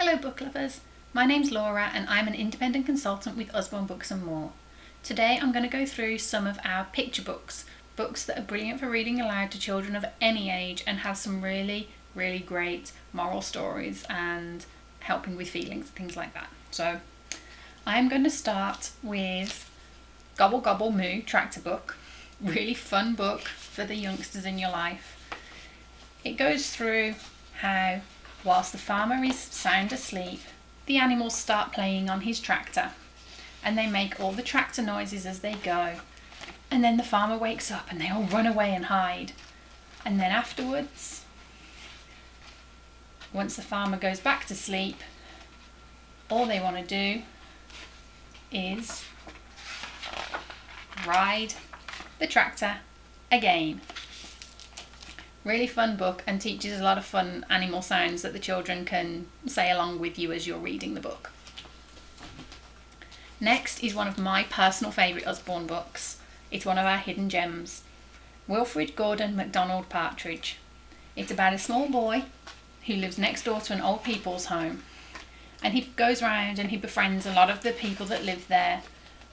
Hello book lovers, my name's Laura and I'm an independent consultant with Usborne Books More. Today I'm going to go through some of our picture books, books that are brilliant for reading aloud to children of any age and have some really great moral stories and helping with feelings and things like that. So I'm going to start with Gobble Gobble Moo Tractor Book, really fun book for the youngsters in your life. It goes through how whilst the farmer is sound asleep, the animals start playing on his tractor and they make all the tractor noises as they go. And then the farmer wakes up and they all run away and hide. And then afterwards, once the farmer goes back to sleep, all they want to do is ride the tractor again. Really fun book and teaches a lot of fun animal sounds that the children can say along with you as you're reading the book. Next is one of my personal favourite Usborne books. It's one of our hidden gems, Wilfred Gordon MacDonald Partridge. It's about a small boy who lives next door to an old people's home, and he goes around and he befriends a lot of the people that live there,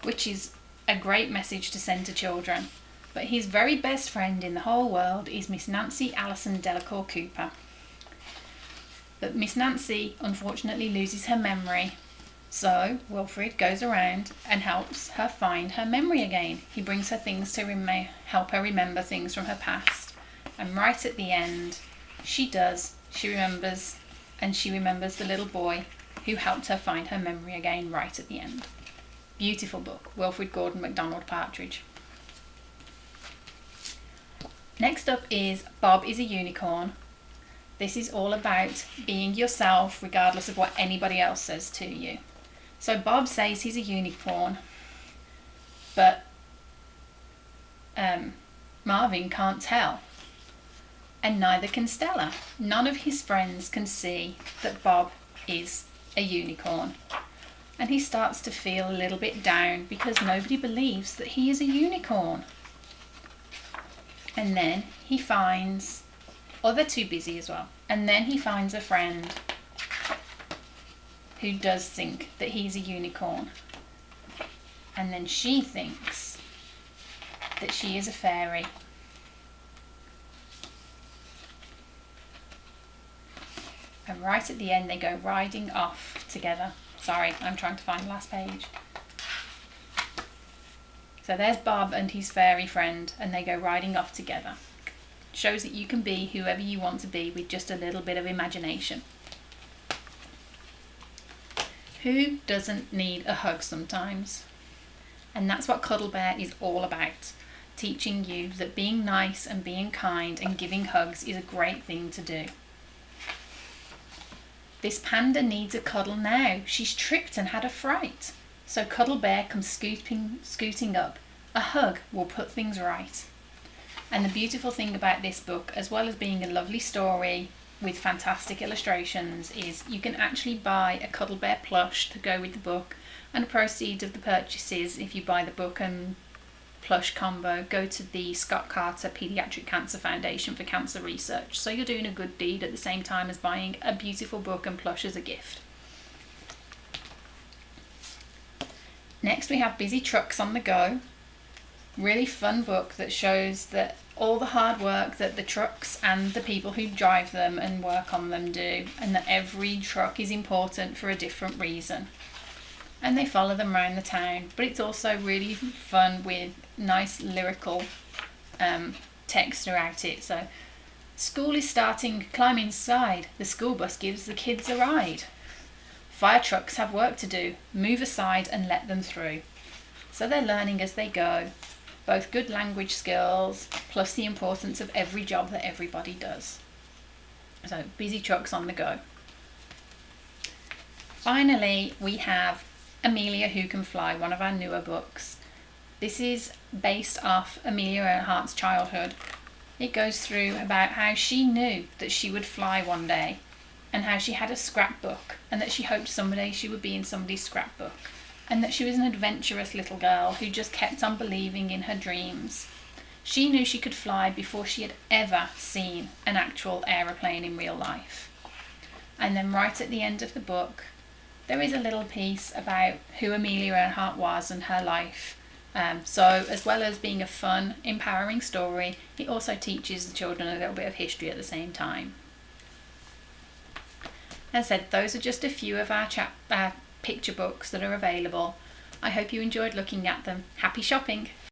which is a great message to send to children. But his very best friend in the whole world is Miss Nancy Allison Delacour Cooper. But Miss Nancy unfortunately loses her memory, so Wilfred goes around and helps her find her memory again. He brings her things to help her remember things from her past, and right at the end she remembers, and she remembers the little boy who helped her find her memory again right at the end. Beautiful book, Wilfred Gordon MacDonald Partridge. Next up is Bob is a Unicorn. This is all about being yourself regardless of what anybody else says to you. So Bob says he's a unicorn, but Marvin can't tell, and neither can Stella. None of his friends can see that Bob is a unicorn, and he starts to feel a little bit down because nobody believes that he is a unicorn. And then he finds, they're too busy as well, and then he finds a friend who does think that he's a unicorn, and then she thinks that she is a fairy. And right at the end they go riding off together. Sorry, I'm trying to find the last page. So there's Bob and his fairy friend, and they go riding off together. Shows that you can be whoever you want to be with just a little bit of imagination. Who doesn't need a hug sometimes? And that's what Cuddle Bear is all about. Teaching you that being nice and being kind and giving hugs is a great thing to do. This panda needs a cuddle now. She's tripped and had a fright. So Cuddle Bear comes scooting up. A hug will put things right. And the beautiful thing about this book, as well as being a lovely story with fantastic illustrations, is you can actually buy a Cuddle Bear plush to go with the book, and the proceeds of the purchases, if you buy the book and plush combo, go to the Scott Carter Pediatric Cancer Foundation for cancer research. So you're doing a good deed at the same time as buying a beautiful book and plush as a gift. Next we have Busy Trucks on the Go. Really fun book that shows that all the hard work that the trucks and the people who drive them and work on them do, and that every truck is important for a different reason. And they follow them around the town, but it's also really fun with nice lyrical text throughout it. So, school is starting, climb inside, the school bus gives the kids a ride. Fire trucks have work to do, move aside and let them through. So they're learning as they go, both good language skills plus the importance of every job that everybody does. So Busy Trucks on the Go. Finally, we have Amelia Who Can Fly, one of our newer books. This is based off Amelia Earhart's childhood. It goes through about how she knew that she would fly one day, and how she had a scrapbook, and that she hoped someday she would be in somebody's scrapbook, and that she was an adventurous little girl who just kept on believing in her dreams. She knew she could fly before she had ever seen an actual aeroplane in real life. And then right at the end of the book, there is a little piece about who Amelia Earhart was and her life. So as well as being a fun, empowering story, it also teaches the children a little bit of history at the same time. As I said, those are just a few of our picture books that are available. I hope you enjoyed looking at them. Happy shopping!